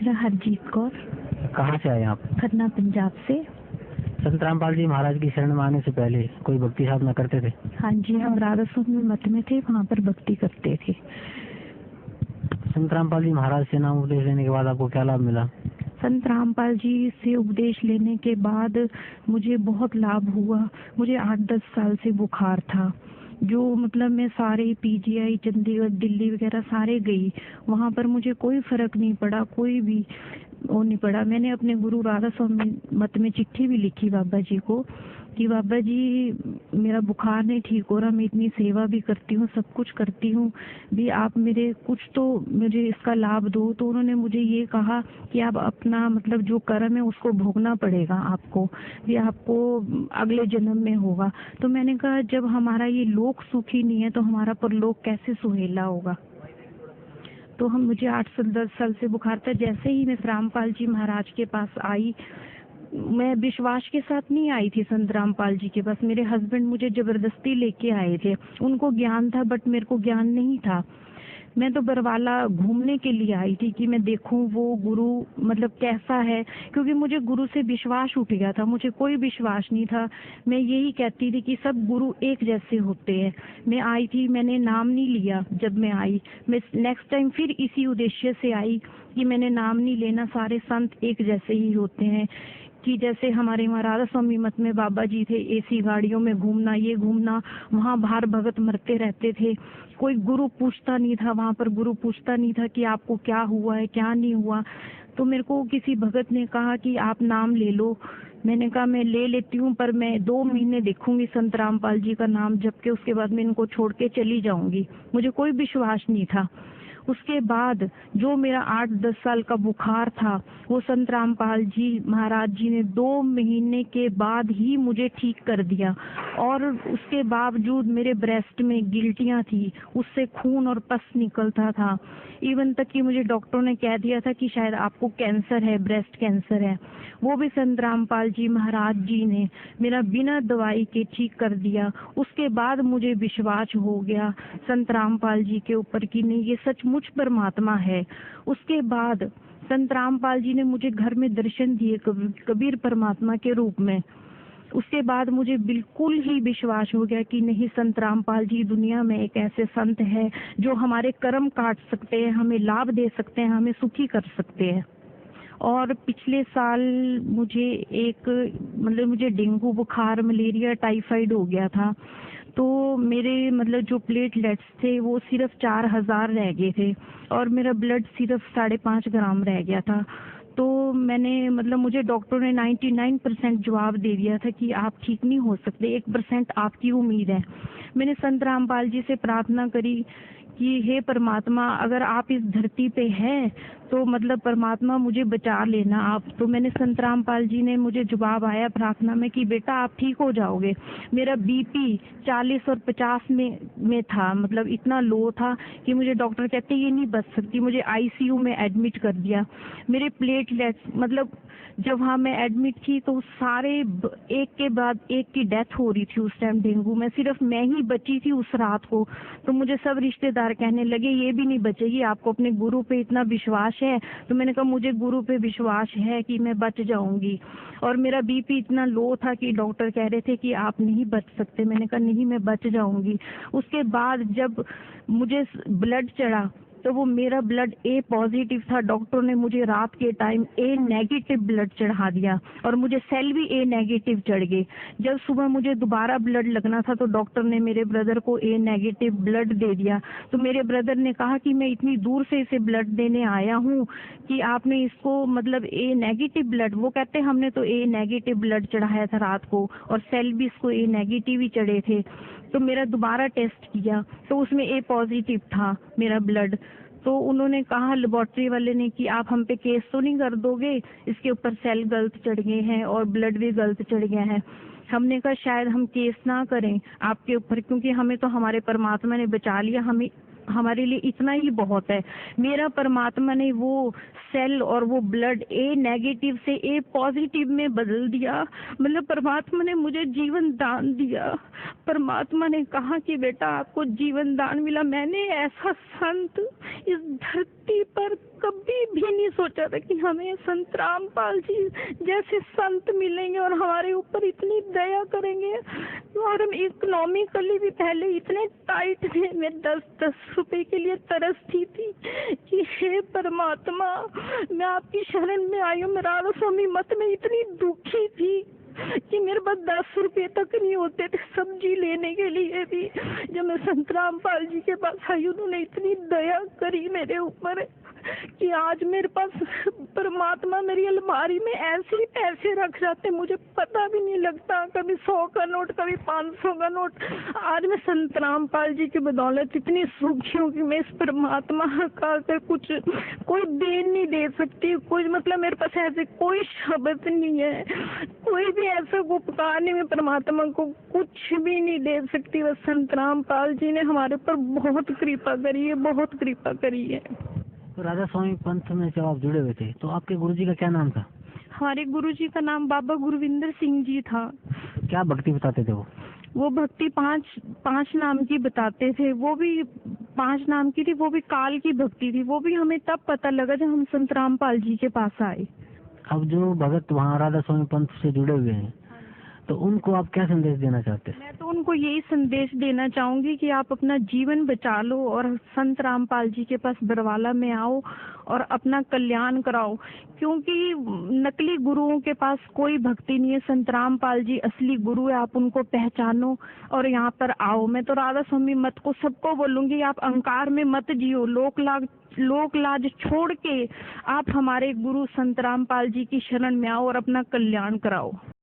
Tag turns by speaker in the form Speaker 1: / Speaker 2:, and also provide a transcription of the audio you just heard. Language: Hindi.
Speaker 1: मेरा हरजीत कौर।
Speaker 2: कहाँ से आए आप?
Speaker 1: खन्ना, पंजाब से।
Speaker 2: संत रामपाल जी महाराज की शरण में आने से पहले कोई भक्ति साधना करते थे?
Speaker 1: हाँ जी, हम राधा स्वामी मठ में थे, वहाँ पर भक्ति करते थे।
Speaker 2: संत रामपाल जी महाराज से नाम उपदेश लेने के बाद आपको क्या लाभ मिला?
Speaker 1: संत रामपाल जी से उपदेश लेने के बाद मुझे बहुत लाभ हुआ। मुझे 8-10 साल से बुखार था, जो मतलब मैं सारे पीजीआई, चंडीगढ़, दिल्ली वगैरह सारे गई, वहाँ पर मुझे कोई फर्क नहीं पड़ा, कोई भी वो नहीं पड़ा। मैंने अपने गुरु राधा स्वामी मठ में चिट्ठी भी लिखी बाबा जी को कि बाबा जी मेरा बुखार नहीं ठीक हो रहा, मैं इतनी सेवा भी करती हूँ, सब कुछ करती हूँ भी, आप मेरे कुछ तो मुझे इसका लाभ दो। तो उन्होंने मुझे ये कहा कि आप अपना मतलब जो कर्म है उसको भोगना पड़ेगा आपको, ये आपको अगले जन्म में होगा। तो मैंने कहा जब हमारा ये लोक सुखी नहीं है तो हमारा परलोक कैसे सुहेला होगा। तो हम मुझे 8 से 10 साल से बुखार था। जैसे ही मैं रामपाल जी महाराज के पास आई, मैं विश्वास के साथ नहीं आई थी संत रामपाल जी के पास, मेरे हस्बैंड मुझे जबरदस्ती लेके आए थे। उनको ज्ञान था बट मेरे को ज्ञान नहीं था। मैं तो बरवाला घूमने के लिए आई थी कि मैं देखूं वो गुरु मतलब कैसा है, क्योंकि मुझे गुरु से विश्वास उठ गया था, मुझे कोई विश्वास नहीं था। मैं यही कहती थी कि सब गुरु एक जैसे होते हैं। मैं आई थी, मैंने नाम नहीं लिया जब मैं आई। मैं नेक्स्ट टाइम फिर इसी उद्देश्य से आई कि मैंने नाम नहीं लेना, सारे संत एक जैसे ही होते हैं। कि जैसे हमारे वहाँ राधा स्वामी मठ में बाबा जी थे, एसी गाड़ियों में घूमना, ये घूमना, वहाँ बाहर भगत मरते रहते थे, कोई गुरु पूछता नहीं था, वहाँ पर गुरु पूछता नहीं था कि आपको क्या हुआ है क्या नहीं हुआ। तो मेरे को किसी भगत ने कहा कि आप नाम ले लो। मैंने कहा मैं ले लेती हूँ, पर मैं 2 महीने देखूंगी संत रामपाल जी का नाम जप के, उसके बाद मैं इनको छोड़ के चली जाऊंगी। मुझे कोई विश्वास नहीं था। उसके बाद जो मेरा 8-10 साल का बुखार था वो संत रामपाल जी महाराज जी ने 2 महीने के बाद ही मुझे ठीक कर दिया। और उसके बावजूद मेरे ब्रेस्ट में गिल्टियां थी, उससे खून और पस निकलता था। इवन तक कि मुझे डॉक्टर ने कह दिया था कि शायद आपको कैंसर है, ब्रेस्ट कैंसर है। वो भी संत रामपाल जी महाराज जी ने मेरा बिना दवाई के ठीक कर दिया। उसके बाद मुझे विश्वास हो गया संत रामपाल जी के ऊपर कि नहीं ये सचमुच परमात्मा है। उसके बाद संत रामपाल जी ने मुझे घर में दर्शन दिए कबीर परमात्मा के रूप में। उसके बाद मुझे बिल्कुल ही विश्वास हो गया कि नहीं, संत रामपाल जी दुनिया में एक ऐसे संत है जो हमारे कर्म काट सकते हैं, हमें लाभ दे सकते हैं, हमें सुखी कर सकते हैं। और पिछले साल मुझे डेंगू बुखार, मलेरिया, टाइफाइड हो गया था। तो मेरे मतलब जो प्लेटलेट्स थे वो सिर्फ 4000 रह गए थे और मेरा ब्लड सिर्फ 5.5 ग्राम रह गया था। तो मुझे डॉक्टर ने 99% जवाब दे दिया था कि आप ठीक नहीं हो सकते, 1% आपकी उम्मीद है। मैंने संत रामपाल जी से प्रार्थना करी कि हे परमात्मा, अगर आप इस धरती पे हैं तो परमात्मा मुझे बचा लेना आप। तो मैंने संत रामपाल जी ने मुझे जवाब आया प्रार्थना में कि बेटा आप ठीक हो जाओगे। मेरा बीपी 40 और 50 में था, इतना लो था कि मुझे डॉक्टर कहते ये नहीं बच सकती, मुझे आईसीयू में एडमिट कर दिया। मेरे प्लेटलेट्स जब वहाँ मैं एडमिट थी तो सारे एक के बाद एक की डेथ हो रही थी उस टाइम डेंगू में, सिर्फ मैं ही बची थी उस रात को। तो मुझे सब रिश्तेदार कहने लगे ये भी नहीं बचेगी, आपको अपने गुरु पे इतना विश्वास है। तो मैंने कहा मुझे गुरु पे विश्वास है कि मैं बच जाऊंगी। और मेरा बीपी इतना लो था कि डॉक्टर कह रहे थे कि आप नहीं बच सकते। मैंने कहा नहीं, मैं बच जाऊंगी। उसके बाद जब मुझे ब्लड चढ़ा तो वो मेरा ब्लड ए पॉजिटिव था। डॉक्टर ने मुझे रात के टाइम ए नेगेटिव ब्लड चढ़ा दिया और मुझे सेल भी ए नेगेटिव चढ़ गए। जब सुबह मुझे दोबारा ब्लड लगना था तो डॉक्टर ने मेरे ब्रदर को ए नेगेटिव ब्लड दे दिया। तो मेरे ब्रदर ने कहा कि मैं इतनी दूर से इसे ब्लड देने आया हूँ कि आपने इसको ए नेगेटिव ब्लड, वो कहते हमने तो ए नेगेटिव ब्लड चढ़ाया था रात को और सेल भी इसको ए नेगेटिव ही चढ़े थे। तो मेरा दोबारा टेस्ट किया तो उसमें ए पॉजिटिव था मेरा ब्लड। तो उन्होंने कहा लेबोरेटरी वाले ने कि आप हम पे केस तो नहीं कर दोगे, इसके ऊपर सेल गलत चढ़ गए हैं और ब्लड भी गलत चढ़ गया है। हमने कहा शायद हम केस ना करें आपके ऊपर, क्योंकि हमें तो हमारे परमात्मा ने बचा लिया, हमें हमारे लिए इतना ही बहुत है। मेरा परमात्मा ने वो सेल और वो ब्लड ए नेगेटिव से ए पॉजिटिव में बदल दिया। मतलब परमात्मा ने मुझे जीवन दान दिया। परमात्मा ने कहा कि बेटा आपको जीवन दान मिला। मैंने ऐसा संत इस धरती पर कभी भी नहीं सोचा था कि हमें संत रामपाल जी जैसे संत मिलेंगे और हमारे ऊपर इतनी दया करेंगे। और हम इकोनॉमिकली भी पहले इतने टाइट थे, मैं 10-10 रुपए के लिए तरसती थी कि हे परमात्मा मैं आपकी शरण में आई हूँ। मैं राधा स्वामी मत में इतनी दुखी थी कि मेरे पास 10 रुपए तक नहीं होते थे सब्जी लेने के लिए भी। जब मैं संत रामपाल जी के पास आई उन्होंने इतनी दया करी मेरे ऊपर कि आज मेरे पास परमात्मा मेरी अलमारी में ऐसे ही पैसे रख जाते, मुझे पता भी नहीं लगता। कभी 100 का नोट, कभी 500 का नोट। आज मैं संत रामपाल जी की बदौलत इतनी सुखी हूँ कि मैं इस परमात्मा का अगर कुछ कोई देन नहीं दे सकती। कोई मतलब मेरे पास ऐसे कोई शब्द नहीं है, कोई भी ऐसा उपकार नहीं, मैं परमात्मा को कुछ भी नहीं दे सकती। बस संत रामपाल जी ने हमारे ऊपर बहुत कृपा करी है, बहुत कृपा करी है।
Speaker 2: तो राधा स्वामी पंथ में जब आप जुड़े हुए थे तो आपके गुरुजी का क्या नाम था?
Speaker 1: हमारे गुरुजी का नाम बाबा गुरविंदर सिंह जी था।
Speaker 2: क्या भक्ति बताते थे
Speaker 1: वो भक्ति पांच नाम की बताते थे। वो भी 5 नाम की थी, वो भी काल की भक्ति थी। वो भी हमें तब पता लगा जब हम संत रामपाल जी के पास आए।
Speaker 2: अब जो भगत वहाँ राधा स्वामी पंथ से जुड़े हुए हैं तो उनको आप क्या संदेश देना चाहते हैं?
Speaker 1: मैं तो उनको यही संदेश देना चाहूंगी कि आप अपना जीवन बचा लो और संत रामपाल जी के पास बरवाला में आओ और अपना कल्याण कराओ। क्योंकि नकली गुरुओं के पास कोई भक्ति नहीं है। संत रामपाल जी असली गुरु है, आप उनको पहचानो और यहाँ पर आओ। मैं तो राधा स्वामी मत को सबको बोलूंगी आप अहंकार में मत जियो, लोक लाज छोड़ के आप हमारे गुरु संत रामपाल जी की शरण में आओ और अपना कल्याण कराओ।